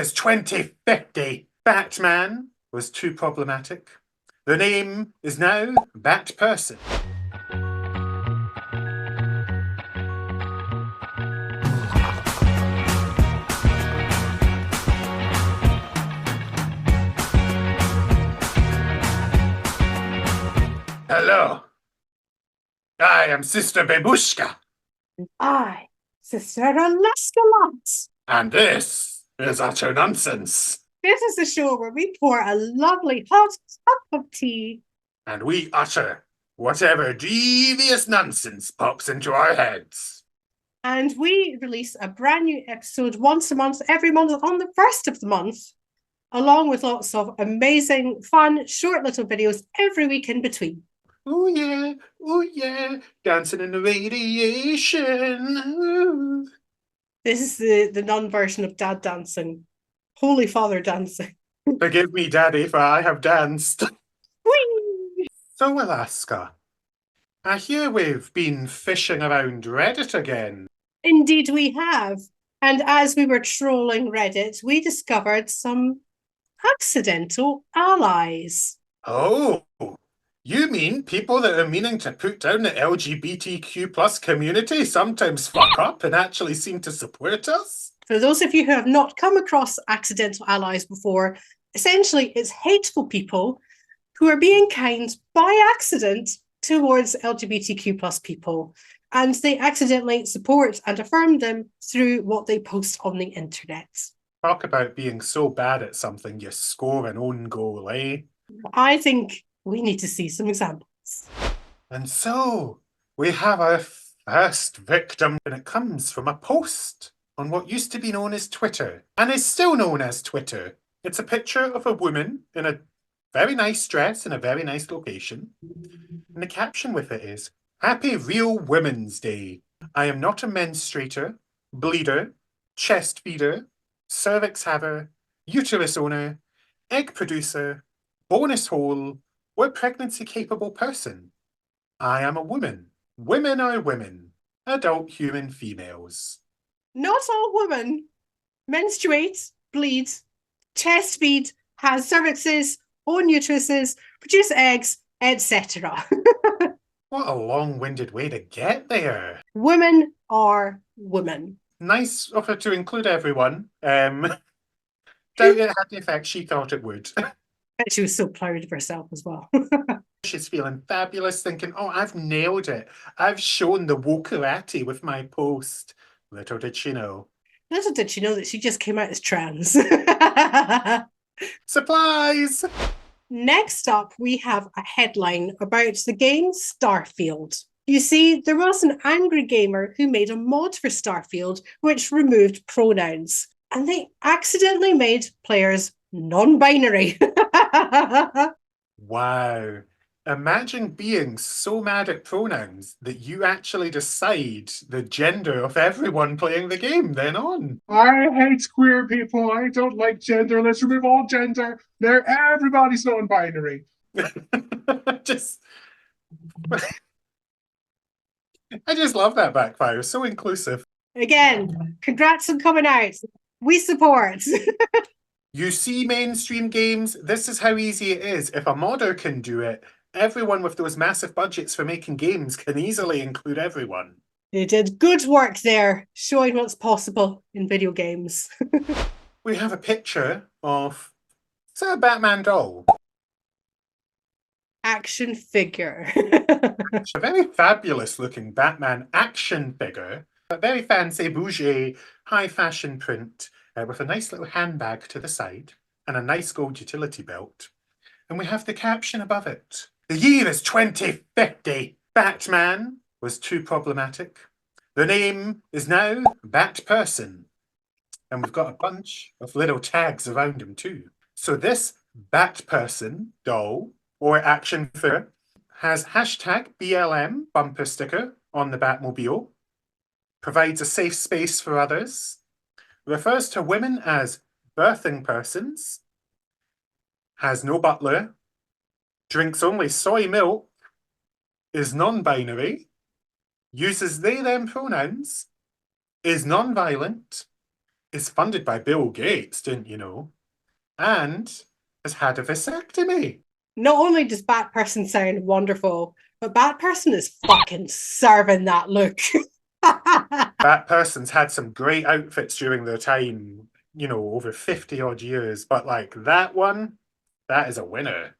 is 2050. Batman was too problematic. The name is now Batperson. Hello. I am Sister Babushka. I, Sister Alaska Lots. And this is Utter Nonsense. This is the show where we pour a lovely hot cup of tea. And we utter whatever devious nonsense pops into our heads. And we release a brand new episode once a month, every month on the first of the month, along with lots of amazing, fun, short little videos every week in between. Oh yeah, dancing in the radiation. Ooh. This is the nun version of Dad dancing. Holy Father dancing. Forgive me, Daddy, for I have danced. Whee! So, Alaska, I hear we've been fishing around Reddit again. Indeed we have. And as we were trolling Reddit, we discovered some accidental allies. Oh, you mean people that are meaning to put down the LGBTQ plus community sometimes fuck up and actually seem to support us? For those of you who have not come across accidental allies before, essentially it's hateful people who are being kind by accident towards LGBTQ plus people. And they accidentally support and affirm them through what they post on the internet. Talk about being so bad at something you score an own goal, eh? I think we need to see some examples. And so, we have our first victim, and it comes from a post on what used to be known as Twitter, and is still known as Twitter. It's a picture of a woman in a very nice dress in a very nice location, and the caption with it is, "Happy Real Women's Day. I am not a menstruator, bleeder, chest feeder, cervix haver, uterus owner, egg producer, bonus hole, or pregnancy-capable person. I am a woman. Women are women. Adult human females." Not all women menstruate, bleed, chest feed, has cervixes, own uteruses, produce eggs, etc. What a long-winded way to get there. Women are women. Nice of her to include everyone. Doubt it had the effect she thought it would. She was so proud of herself as well. She's feeling fabulous, thinking, oh, I've nailed it. I've shown the wokerati with my post. Little did she know. Little did she know that she just came out as trans. Supplies! Next up, we have a headline about the game Starfield. You see, there was an angry gamer who made a mod for Starfield which removed pronouns, and they accidentally made players non-binary. Wow. Imagine being so mad at pronouns that you actually decide the gender of everyone playing the game then on. I hate queer people. I don't like gender. Let's remove all gender. Everybody's non-binary. Just I just love that backfire. So inclusive. Again, congrats on coming out. We support. You see, mainstream games, this is how easy it is. If a modder can do it, everyone with those massive budgets for making games can easily include everyone. They did good work there, showing what's possible in video games. We have a picture of, is that a Batman doll? Action figure. A very fabulous looking Batman action figure. A very fancy, bougie, high fashion print with a nice little handbag to the side and a nice gold utility belt. And we have the caption above it. The year is 2050. Batman was too problematic. The name is now Batperson. And we've got a bunch of little tags around him too. So this Batperson doll or action figure has hashtag BLM bumper sticker on the Batmobile, provides a safe space for others, refers to women as birthing persons, has no butler, drinks only soy milk, is non-binary, uses they them pronouns, is non-violent, is funded by Bill Gates, didn't you know? And has had a vasectomy. Not only does Bat Person sound wonderful, but Bat Person is fucking serving that look. That person's had some great outfits during their time, you know, over 50 odd years, but like that one, that is a winner.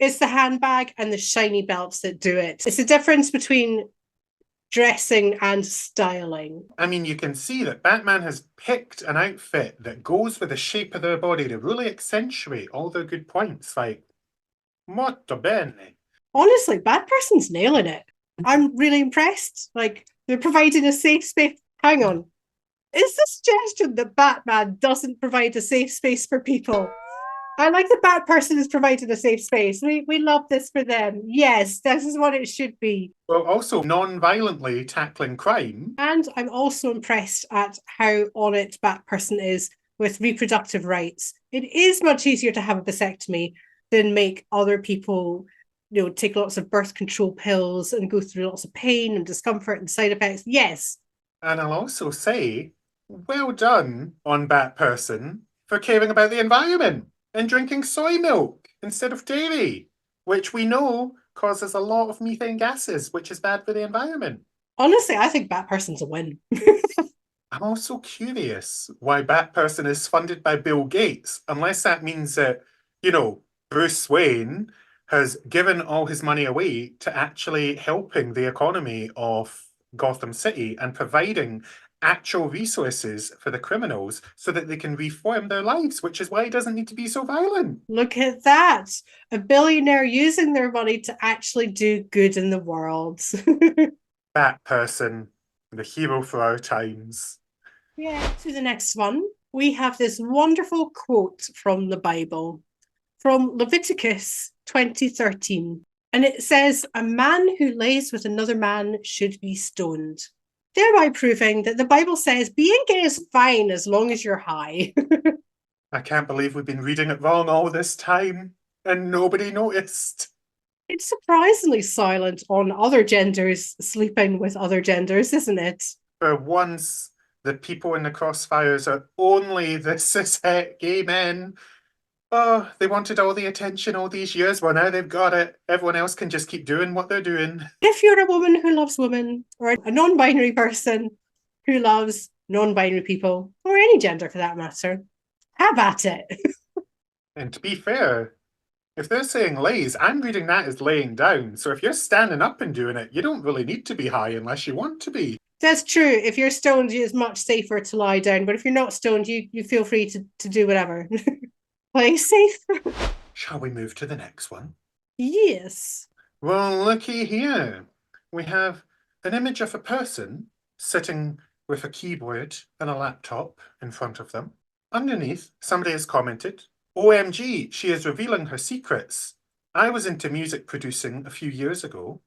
It's the handbag and the shiny belts that do it. It's the difference between dressing and styling. I mean, you can see that Batman has picked an outfit that goes with the shape of their body to really accentuate all their good points. Like, molto bene. Honestly, Bat Person's nailing it. I'm really impressed. Like, they're providing a safe space. Hang on. Is the suggestion that Batman doesn't provide a safe space for people? I like the Bat Person is providing a safe space. We love this for them. Yes, this is what it should be. Well, also non-violently tackling crime. And I'm also impressed at how on it Bat Person is with reproductive rights. It is much easier to have a vasectomy than make other people, you know, take lots of birth control pills and go through lots of pain and discomfort and side effects. Yes. And I'll also say, well done on Bat Person for caring about the environment and drinking soy milk instead of dairy, which we know causes a lot of methane gases, which is bad for the environment. Honestly, I think Bat Person's a win. I'm also curious why Bat Person is funded by Bill Gates, unless that means that, you know, Bruce Wayne has given all his money away to actually helping the economy of Gotham City and providing actual resources for the criminals so that they can reform their lives, which is why he doesn't need to be so violent. Look at that. A billionaire using their money to actually do good in the world. Bat Person, the hero for our times. Yeah, to the next one. We have this wonderful quote from the Bible, from Leviticus 20:13. And it says, "A man who lays with another man should be stoned." Thereby proving that the Bible says being gay is fine as long as you're high. I can't believe we've been reading it wrong all this time and nobody noticed. It's surprisingly silent on other genders sleeping with other genders, isn't it? For once, the people in the crossfires are only the cishet gay men. Oh, they wanted all the attention all these years. Well, now they've got it. Everyone else can just keep doing what they're doing. If you're a woman who loves women, or a non-binary person who loves non-binary people, or any gender for that matter, have at it. And to be fair, if they're saying lays, I'm reading that as laying down. So if you're standing up and doing it, you don't really need to be high unless you want to be. That's true. If you're stoned, it's much safer to lie down. But if you're not stoned, you feel free to do whatever. Play safe. Shall we move to the next one? Yes. Well, looky here. We have an image of a person sitting with a keyboard and a laptop in front of them. Underneath, somebody has commented, "OMG, she is revealing her secrets. I was into music producing a few years ago.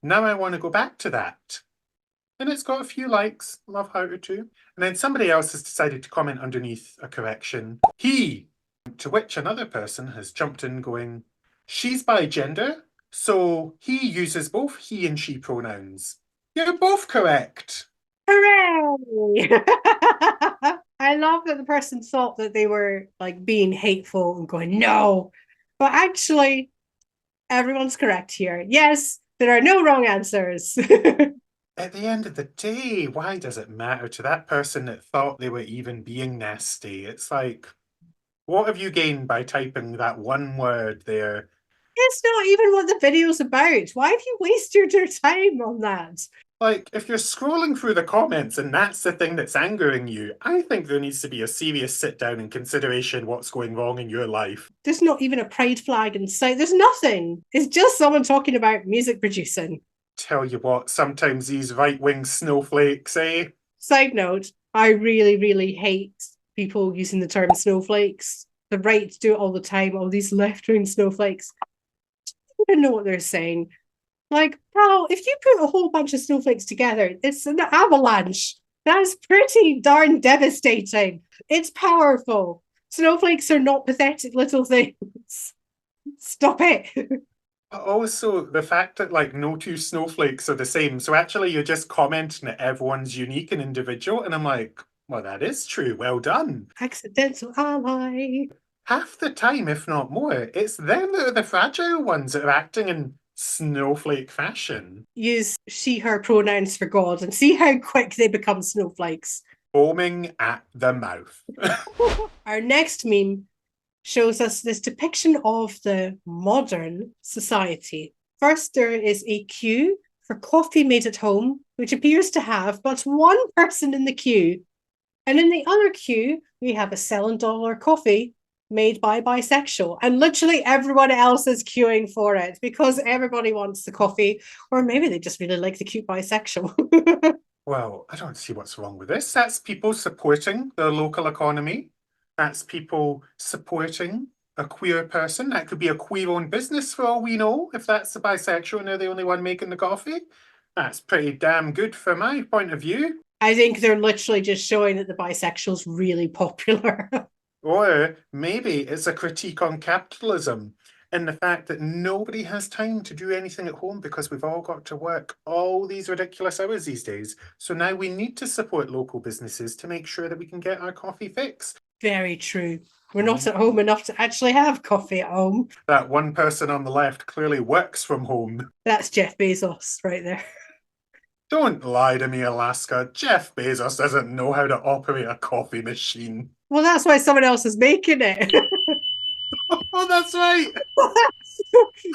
Now I want to go back to that." And it's got a few likes, love heart or two. And then somebody else has decided to comment underneath a correction. He, to which another person has jumped in going, "She's by gender, so he uses both he and she pronouns." You're both correct. Hooray! I love that the person thought that they were like being hateful and going, no. But actually, everyone's correct here. Yes, there are no wrong answers. At the end of the day, why does it matter to that person that thought they were even being nasty? It's like, what have you gained by typing that one word there? It's not even what the video's about. Why have you wasted your time on that? Like, if you're scrolling through the comments and that's the thing that's angering you, I think there needs to be a serious sit down and consideration what's going wrong in your life. There's not even a pride flag in sight. There's nothing. It's just someone talking about music producing. Tell you what, sometimes these right-wing snowflakes, eh? Side note, I really, really hate people using the term snowflakes. The right to do it all the time, all these left-wing snowflakes. I don't know what they're saying. Like, pal, if you put a whole bunch of snowflakes together, it's an avalanche. That's pretty darn devastating. It's powerful. Snowflakes are not pathetic little things. Stop it. Also, the fact that, like, no two snowflakes are the same. So actually, you're just commenting that everyone's unique and individual. And I'm like, Well, that is true. Well done. Accidental ally. Half the time, if not more, it's them that are the fragile ones that are acting in snowflake fashion. Use she, her pronouns for God and see how quick they become snowflakes. Foaming at the mouth. Our next meme shows us this depiction of the modern society. First, there is a queue for coffee made at home, which appears to have but one person in the queue. And in the other queue, we have a $7 coffee made by bisexual. And literally everyone else is queuing for it because everybody wants the coffee, or maybe they just really like the cute bisexual. Well, I don't see what's wrong with this. That's people supporting the local economy. That's people supporting a queer person. That could be a queer-owned business for all we know, if that's the bisexual and they're the only one making the coffee. That's pretty damn good from my point of view. I think they're literally just showing that the bisexual's really popular. Or maybe it's a critique on capitalism and the fact that nobody has time to do anything at home because we've all got to work all these ridiculous hours these days. So now we need to support local businesses to make sure that we can get our coffee fixed. Very true. We're not at home enough to actually have coffee at home. That one person on the left clearly works from home. That's Jeff Bezos right there. Don't lie to me, Alaska. Jeff Bezos doesn't know how to operate a coffee machine. Well, that's why someone else is making it. Oh, that's right.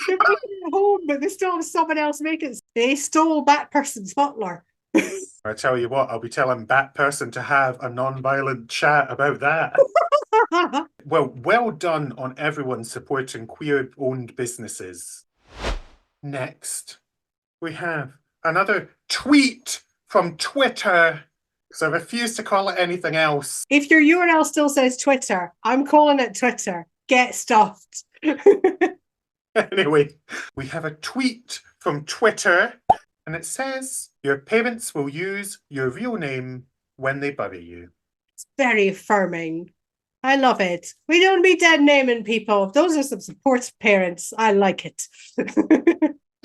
They're making it at home, but they still have someone else making it. They stole that person's butler. I tell you what, I'll be telling that person to have a non-violent chat about that. Well done on everyone supporting queer-owned businesses. Next, we have another tweet from Twitter. So I refuse to call it anything else. If your URL still says Twitter, I'm calling it Twitter. Get stuffed. Anyway, we have a tweet from Twitter, and it says, your parents will use your real name when they bury you. It's very affirming. I love it. We don't be dead naming people. Those are some supportive parents. I like it.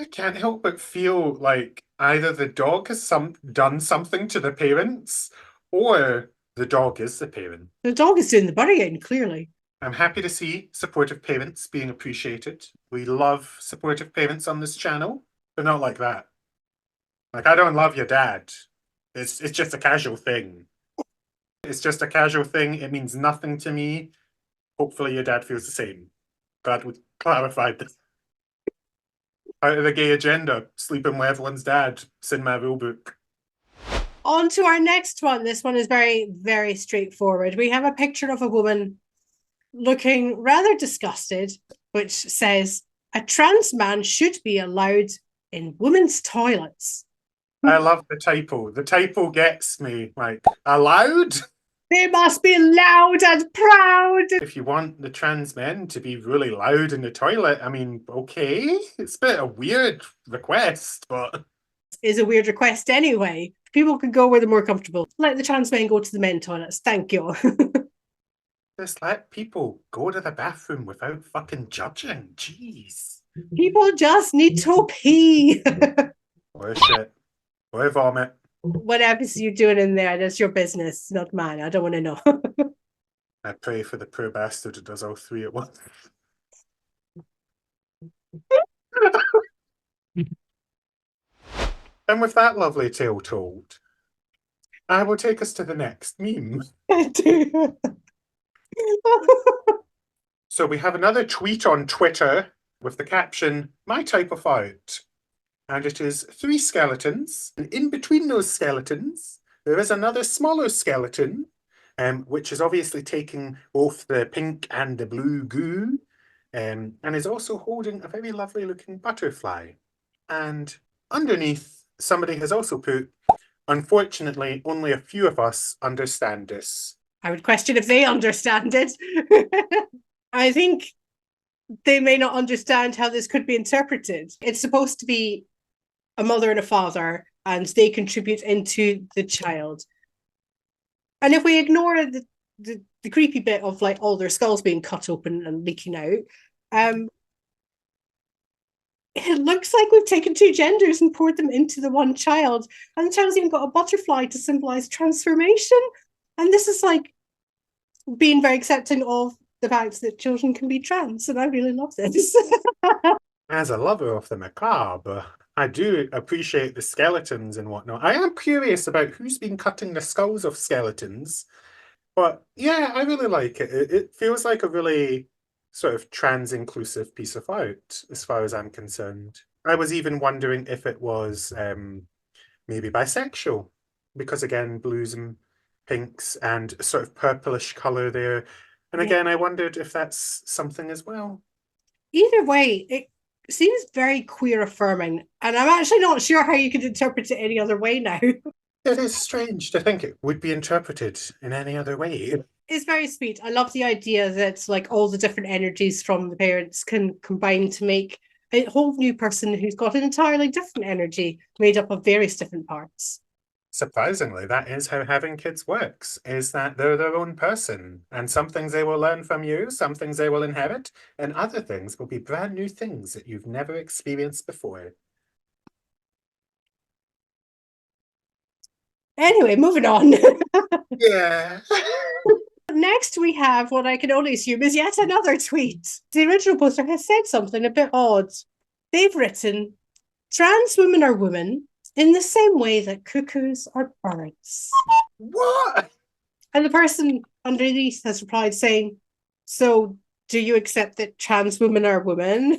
I can't help but feel like either the dog has done something to the parents, or the dog is the parent. The dog is doing the burying, clearly. I'm happy to see supportive parents being appreciated. We love supportive parents on this channel, but not like that. Like, I don't love your dad. It's just a casual thing. It's just a casual thing. It means nothing to me. Hopefully your dad feels the same. Glad we clarified this. Out of the gay agenda, sleeping with everyone's dad. It's in my rule book. On to our next one. This one is very, very straightforward. We have a picture of a woman looking rather disgusted, which says, a trans man should be allowed in women's toilets. I love the typo. The typo gets me. Like, allowed? They must be loud and proud. If you want the trans men to be really loud in the toilet, I mean, okay. It's a bit of a weird request, but... Is a weird request anyway. People can go where they're more comfortable. Let the trans men go to the men toilets. Thank you. Just let people go to the bathroom without fucking judging. Jeez. People just need to pee. Or shit. Or vomit. Whatever you're doing in there, that's your business, not mine. I don't want to know. I pray for the poor bastard who does all three at once. And with that lovely tale told, I will take us to the next meme. So we have another tweet on Twitter with the caption, my type of art. And it is 3 skeletons. And in between those skeletons, there is another smaller skeleton, which is obviously taking both the pink and the blue goo, and is also holding a very lovely looking butterfly. And underneath, somebody has also put, unfortunately, only a few of us understand this. I would question if they understand it. I think they may not understand how this could be interpreted. It's supposed to be a mother and a father, and they contribute into the child. And if we ignore the creepy bit of like all their skulls being cut open and leaking out, it looks like we've taken 2 genders and poured them into the one child. And the child's even got a butterfly to symbolize transformation. And this is like being very accepting of the fact that children can be trans, and I really love this. As a lover of the macabre, I do appreciate the skeletons and whatnot. I am curious about who's been cutting the skulls of skeletons, but yeah, I really like it. It feels like a really sort of trans-inclusive piece of art, as far as I'm concerned. I was even wondering if it was maybe bisexual, because again, blues and pinks and a sort of purplish colour there. And Yeah. again, I wondered if that's something as well. Either way, it seems very queer affirming, and I'm actually not sure how you could interpret it any other way now. It is strange to think it would be interpreted in any other way. It's very sweet. I love the idea that like all the different energies from the parents can combine to make a whole new person who's got an entirely different energy made up of various different parts. Surprisingly, that is how having kids works, is that they're their own person, and some things they will learn from you, some things they will inherit, and other things will be brand new things that you've never experienced before. Anyway, moving on. Yeah. Next, we have what I can only assume is yet another tweet. The original poster has said something a bit odd. They've written, trans women are women in the same way that cuckoos are birds. What? And the person underneath has replied saying, so do you accept that trans women are women?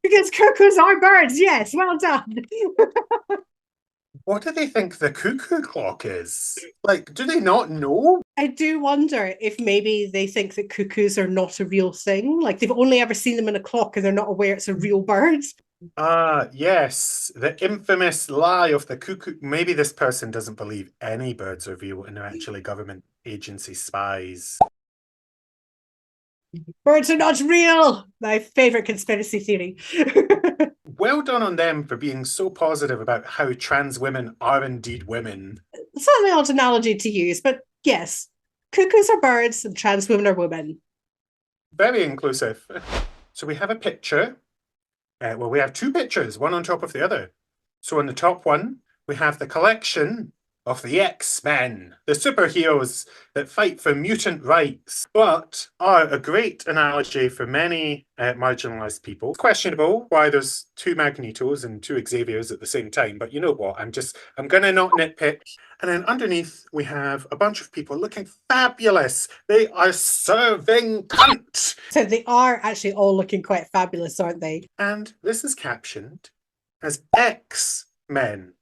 Because cuckoos are birds, yes, well done. What do they think the cuckoo clock is? Like, do they not know? I do wonder if maybe they think that cuckoos are not a real thing. Like they've only ever seen them in a clock and they're not aware it's a real bird. Ah, yes, the infamous lie of the cuckoo. Maybe this person doesn't believe any birds are real and they're actually government agency spies. Birds are not real. My favorite conspiracy theory. Well done on them for being so positive about how trans women are indeed women. Certainly not an analogy to use, but yes, cuckoos are birds and trans women are women. Very inclusive. So we have a picture. Well, we have two pictures, one on top of the other. So on the top one, we have the collection of the X-Men, the superheroes that fight for mutant rights, but are a great analogy for many marginalized people. It's questionable why there's two Magnetos and two Xaviers at the same time, but you know what? I'm gonna not nitpick. And then underneath, we have a bunch of people looking fabulous. They are serving cunt. So they are actually all looking quite fabulous, aren't they? And this is captioned as X-Men.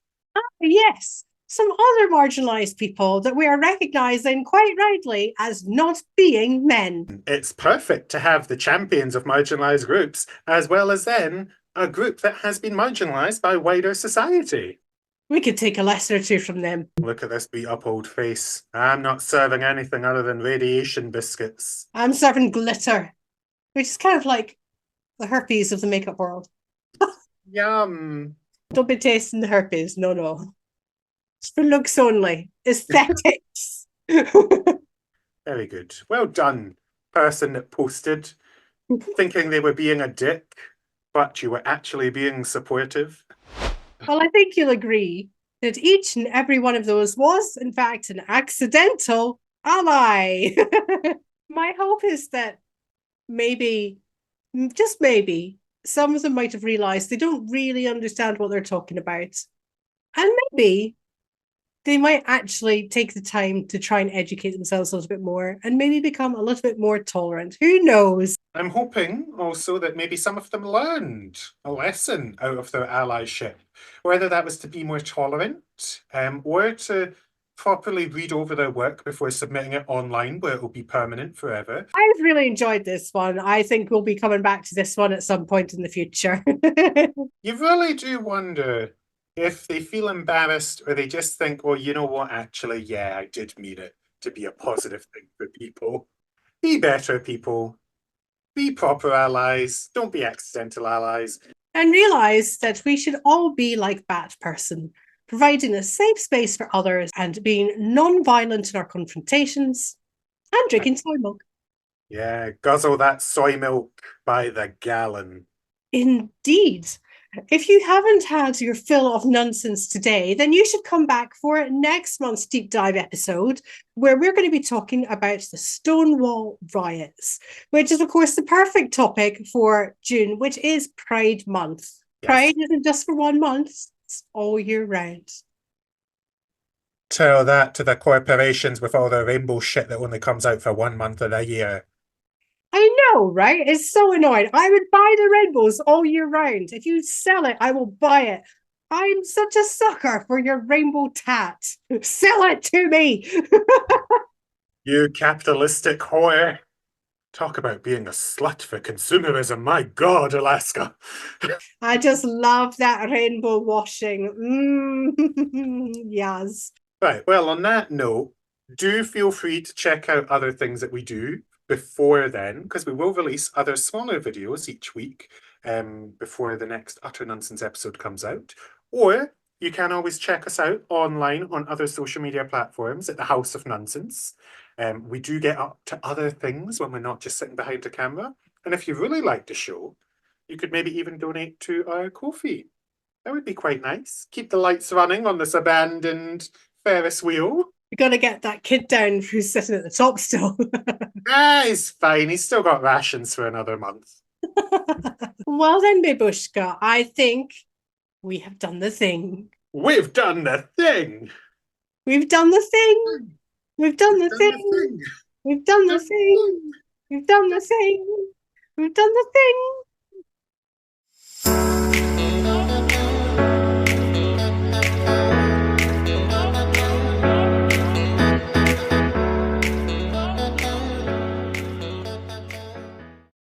Yes, some other marginalised people that we are recognising quite rightly as not being men. It's perfect to have the champions of marginalised groups, as well as then a group that has been marginalised by wider society. We could take a lesson or two from them. Look at this beat up old face. I'm not serving anything other than radiation biscuits. I'm serving glitter, which is kind of like the herpes of the makeup world. Yum. Don't be tasting the herpes. No, no. It's for looks only. Aesthetics. Very good. Well done, person that posted, thinking they were being a dick, but you were actually being supportive. Well, I think you'll agree that each and every one of those was, in fact, an accidental ally. My hope is that maybe, just maybe, some of them might have realised they don't really understand what they're talking about. And maybe they might actually take the time to try and educate themselves a little bit more and maybe become a little bit more tolerant. Who knows? I'm hoping also that maybe some of them learned a lesson out of their allyship, whether that was to be more tolerant or to properly read over their work before submitting it online where it will be permanent forever. I've really enjoyed this one. I think we'll be coming back to this one at some point in the future. You really do wonder if they feel embarrassed or they just think, well, you know what, actually, yeah, I did mean it to be a positive thing for people. Be better, people. Be proper allies. Don't be accidental allies. And realise that we should all be like Bat Person, providing a safe space for others and being non-violent in our confrontations and drinking soy milk. Yeah, guzzle that soy milk by the gallon. Indeed. If you haven't had your fill of nonsense today, then you should come back for next month's deep dive episode, where we're going to be talking about the Stonewall riots, which is, of course, the perfect topic for June, which is Pride Month. Yes. Pride isn't just for 1 month, it's all year round. Tell that to the corporations with all the rainbow shit that only comes out for 1 month of the year. I know, right? It's so annoying. I would buy the rainbows all year round. If you sell it, I will buy it. I'm such a sucker for your rainbow tat. Sell it to me. You capitalistic whore. Talk about being a slut for consumerism. My God, Alaska. I just love that rainbow washing. Yes. Right, well, on that note, do feel free to check out other things that we do before then, because we will release other smaller videos each week before the next Utter Nonsense episode comes out. Or you can always check us out online on other social media platforms at the House of Nonsense. We do get up to other things when we're not just sitting behind a camera. And if you really like the show, you could maybe even donate to our Ko-fi. That would be quite nice. Keep the lights running on this abandoned Ferris wheel. We've got to get that kid down who's sitting at the top still. He's fine. He's still got rations for another month. Well then, Babushka, I think we have done the thing. We've done the thing. We've done the thing. We've done the thing. We've done the thing. We've done the thing. We've done the thing.